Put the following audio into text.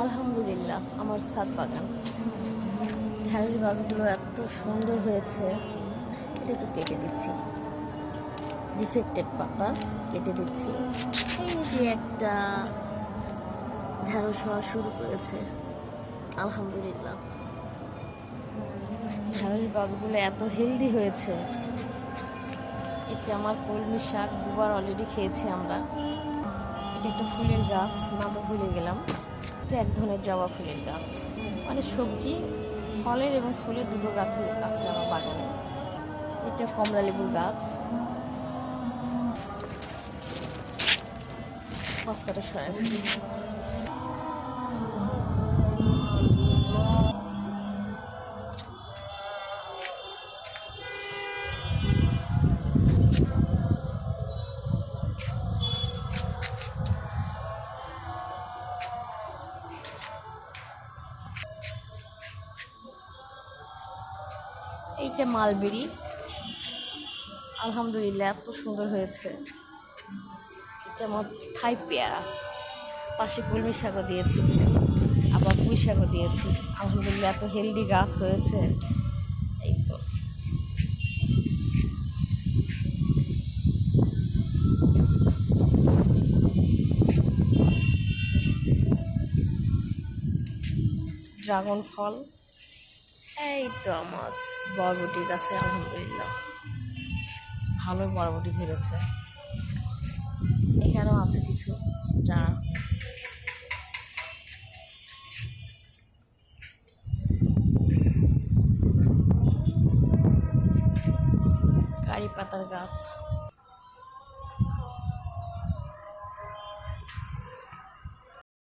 আলহামদুলিল্লাহ, আমার ছাদ বাগান। ঢ্যাঁড়স গাছগুলো এত সুন্দর হয়েছে। এটা একটু কেটে দিচ্ছি, ডিফেক্টেড পাতা কেটে দিচ্ছি। এই যে একটা ঢ্যাঁড়স হওয়া শুরু করেছে, আলহামদুলিল্লাহ। ঢ্যাঁড়স গাছগুলো এত হেলদি হয়েছে। এতে আমার কলমি শাক দুবার অলরেডি খেয়েছি আমরা। এটা একটা ফুলের গাছ, নাম ভুলে গেলাম। এটা এক ধরনের জবা ফুলের গাছ। মানে সবজি, ফলের এবং ফুলের দুটো গাছই আছে আমার বাগানে। এটা কমলা লেবুর গাছ। বস্তাটা সরাই ফেলি। এইটা মালবেরি, আলহামদুলিল্লাহ এত সুন্দর হয়েছে। এটা আমার থাই পেয়ারা। পাশে কলমি শাকও দিয়েছি, আবার পুঁই শাকও দিয়েছি। আলহামদুলিল্লাহ এত হেলদি গাছ হয়েছে। এই তো ড্রাগন ফল। এই তো আমার বরবটি গাছে আলহামদুলিল্লাহ ভালো বরবটি ধরেছে। এখানেও আছে কিছু যা কারি পাতার গাছ।